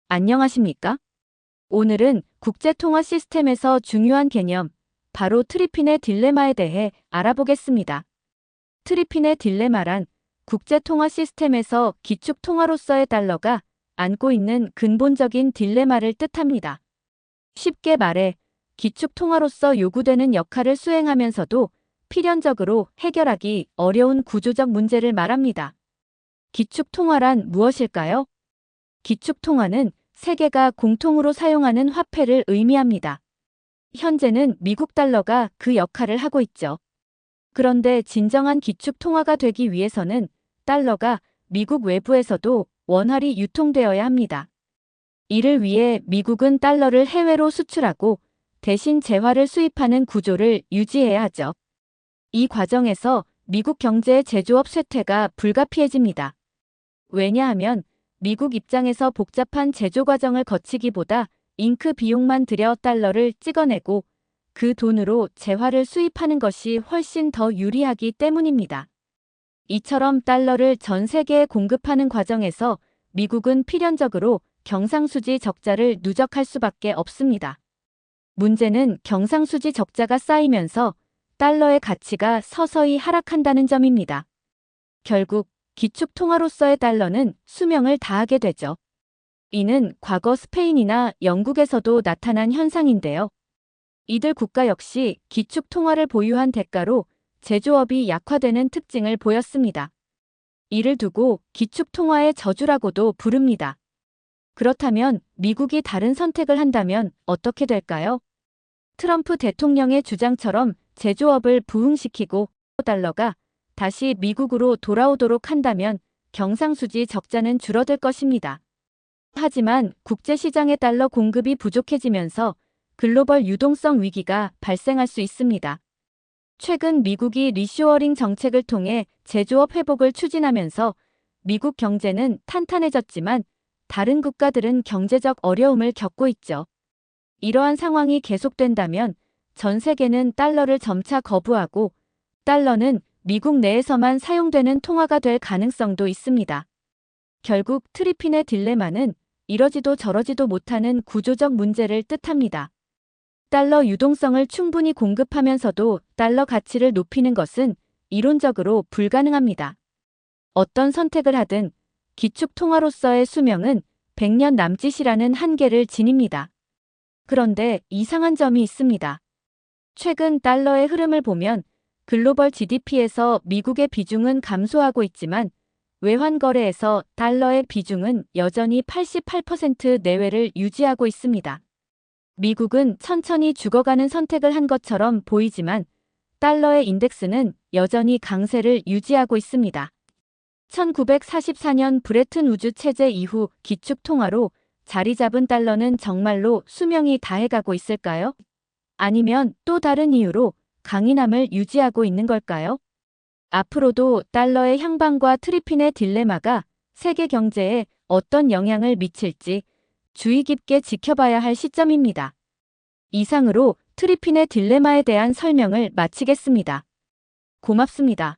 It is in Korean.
안녕하십니까? 오늘은 국제통화 시스템에서 중요한 개념, 바로 트리핀의 딜레마에 대해 알아보겠습니다. 트리핀의 딜레마란 국제통화 시스템에서 기축통화로서의 달러가 안고 있는 근본적인 딜레마를 뜻합니다. 쉽게 말해, 기축통화로서 요구되는 역할을 수행하면서도 필연적으로 해결하기 어려운 구조적 문제를 말합니다. 기축통화란 무엇일까요? 기축통화는 세계가 공통으로 사용하는 화폐를 의미합니다. 현재는 미국 달러가 그 역할을 하고 있죠. 그런데 진정한 기축통화가 되기 위해서는 달러가 미국 외부에서도 원활히 유통되어야 합니다. 이를 위해 미국은 달러를 해외로 수출하고 대신 재화를 수입하는 구조를 유지해야 하죠. 이 과정에서 미국 경제의 제조업 쇠퇴가 불가피해집니다. 왜냐하면 미국 입장에서 복잡한 제조 과정을 거치기보다 잉크 비용만 들여 달러를 찍어내고 그 돈으로 재화를 수입하는 것이 훨씬 더 유리하기 때문입니다. 이처럼 달러를 전 세계에 공급하는 과정에서 미국은 필연적으로 경상수지 적자를 누적할 수밖에 없습니다. 문제는 경상수지 적자가 쌓이면서 달러의 가치가 서서히 하락한다는 점입니다. 결국 기축통화로서의 달러는 수명을 다하게 되죠. 이는 과거 스페인이나 영국에서도 나타난 현상인데요. 이들 국가 역시 기축통화를 보유한 대가로 제조업이 약화되는 특징을 보였습니다. 이를 두고 기축통화의 저주라고도 부릅니다. 그렇다면 미국이 다른 선택을 한다면 어떻게 될까요? 트럼프 대통령의 주장처럼 제조업을 부흥시키고 달러가 다시 미국으로 돌아오도록 한다면 경상수지 적자는 줄어들 것입니다. 하지만 국제시장의 달러 공급이 부족해지면서 글로벌 유동성 위기가 발생할 수 있습니다. 최근 미국이 리쇼어링 정책을 통해 제조업 회복을 추진하면서 미국 경제는 탄탄해졌지만 다른 국가들은 경제적 어려움을 겪고 있죠. 이러한 상황이 계속된다면 전 세계는 달러를 점차 거부하고 달러는 미국 내에서만 사용되는 통화가 될 가능성도 있습니다. 결국 트리핀의 딜레마는 이러지도 저러지도 못하는 구조적 문제를 뜻합니다. 달러 유동성을 충분히 공급하면서도 달러 가치를 높이는 것은 이론적으로 불가능합니다. 어떤 선택을 하든 기축통화로서의 수명은 100년 남짓이라는 한계를 지닙니다. 그런데 이상한 점이 있습니다. 최근 달러의 흐름을 보면 글로벌 GDP에서 미국의 비중은 감소하고 있지만 외환 거래에서 달러의 비중은 여전히 88% 내외를 유지하고 있습니다. 미국은 천천히 죽어가는 선택을 한 것처럼 보이지만 달러의 인덱스는 여전히 강세를 유지하고 있습니다. 1944년 브레튼 우즈 체제 이후 기축통화로 자리 잡은 달러는 정말로 수명이 다해가고 있을까요? 아니면 또 다른 이유로 강인함을 유지하고 있는 걸까요? 앞으로도 달러의 향방과 트리핀의 딜레마가 세계 경제에 어떤 영향을 미칠지 주의 깊게 지켜봐야 할 시점입니다. 이상으로 트리핀의 딜레마에 대한 설명을 마치겠습니다. 고맙습니다.